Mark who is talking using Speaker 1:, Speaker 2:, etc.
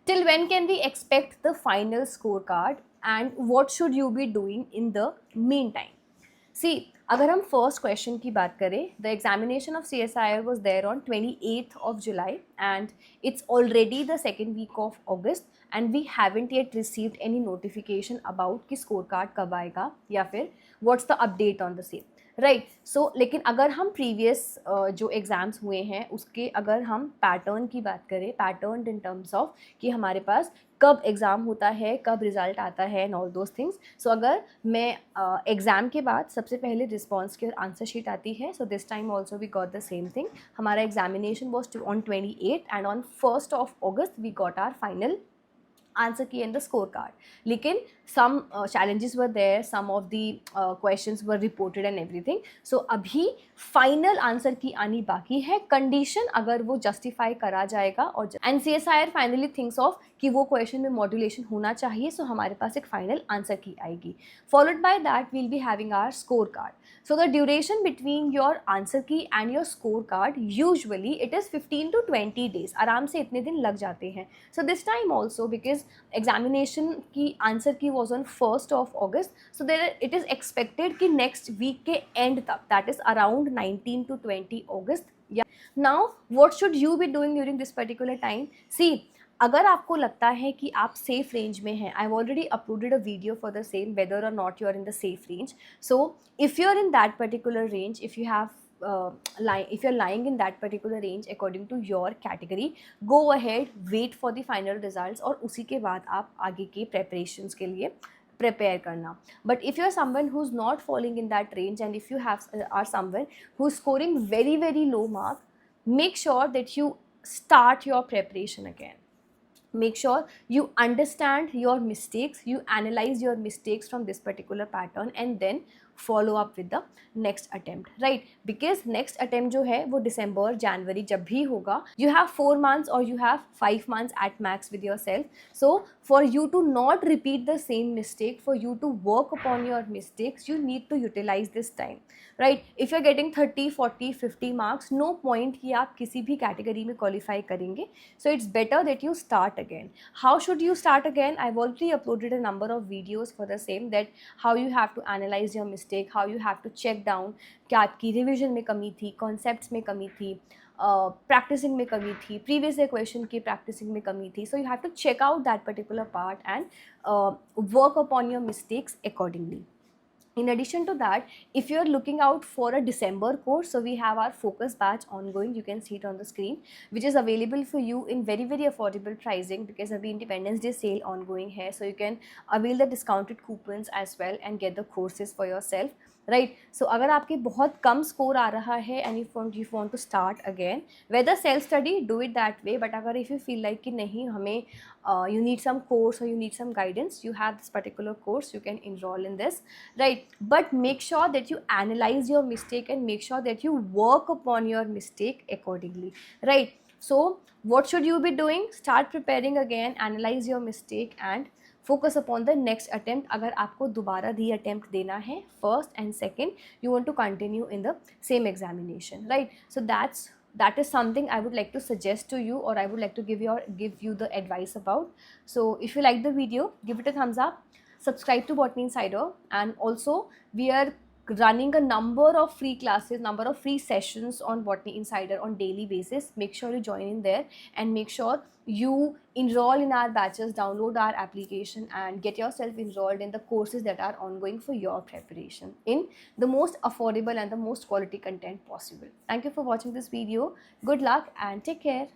Speaker 1: till when can we expect the final scorecard and what should you be doing in the meantime? See, अगर हम first question की बात करें, the examination of CSIR was there on 28th of July and it's already the second week of August and we haven't yet received any notification about कि score card कब आएगा या फिर what's the update on the same. Right so लेकिन अगर हम previous जो exams हुए हैं उसके अगर हम पैटर्न की बात करें, पैटर्न इन टर्म्स ऑफ कि हमारे पास कब एग्ज़ाम होता है, कब रिज़ल्ट आता है एंड ऑल दोज थिंग्स. सो अगर मैं एग्ज़ाम के बाद सबसे पहले रिस्पॉन्स की और आंसर शीट आती है. So this time also we got the same thing. हमारा examination was on 28 and on 1st of August we got our final answer key in the score card. लेकिन some challenges were there, some of the questions were reported and everything. So अभी final answer की आनी बाकी है. Condition अगर वो justify करा जाएगा और NCSIR फाइनली थिंक्स ऑफ कि वो क्वेश्चन में मॉड्यूलेशन होना चाहिए, सो हमारे पास एक फाइनल आंसर की आएगी. Followed by that we'll be having our score card. So the duration between your answer key and your scorecard usually it is 15 to 20 days. आराम से इतने दिन लग जाते हैं. So this time also because examination की answer key was on 1st of August, so there it is expected कि next week के end तक, that is around 19 to 20 August. Yeah. Now what should you be doing during this particular time? See, अगर आपको लगता है कि आप safe range में हैं, I have already uploaded a video for the same whether or not you are in the safe range. So if you are in that particular range, if you have if you're lying in that particular range according to your category, go ahead, wait for the final results और उसी के बाद आप आगे के preparations के लिए prepare करना. But if you're someone who's not falling in that range and if you are someone who's scoring very very low mark, make sure that you start your preparation again. Make sure you understand your mistakes, you analyze your mistakes from this particular pattern and then follow up with the next attempt, right? Because next attempt जो है वो December, January जब भी होगा, you have 4 months or you have 5 months at max with yourself. So for you to not repeat the same mistake, for you to work upon your mistakes, you need to utilize this time, right? If you're getting 30, 40, 50 marks, no point कि आप किसी भी category में qualify करेंगे. So it's better that you start again. How should you start again? I've already uploaded a number of videos for the same, that how you have to analyze your mistake, how you have to check down क्या आपकी revision में कमी थी, concepts में कमी थी, practising में कमी थी, प्रीवियस ईयर क्वेश्चन की प्रैक्टिसिंग में कमी थी. So you have to check out that particular part and work upon your mistakes accordingly. In addition to that, if you're looking out for a December course, so we have our focus batch ongoing, you can see it on the screen, which is available for you in very very affordable pricing because abhi Independence Day sale ongoing hai, so you can avail the discounted coupons as well and get the courses for yourself, right? So अगर आपके बहुत कम score आ रहा है and you want to start again, whether self study, do it that way. But अगर if you feel like कि नहीं हमें you need some course or you need some guidance, you have this particular course, you can enroll in this, right? But make sure that you analyze your mistake and make sure that you work upon your mistake accordingly, right? So what should you be doing? Start preparing again, analyze your mistake and focus upon the next attempt. अगर आपको दोबारा attempt देना है, first and second, you want to continue in the same examination, right? So that is something I would like to suggest to you, or I would like to give you the advice about. So if you like the video, give it a thumbs up, subscribe to Botany Insider, and also we are running a number of free classes, number of free sessions on Botany Insider on daily basis. Make sure you join in there and make sure you enroll in our batches, download our application and get yourself enrolled in the courses that are ongoing for your preparation in the most affordable and the most quality content possible. Thank you for watching this video. Good luck and take care.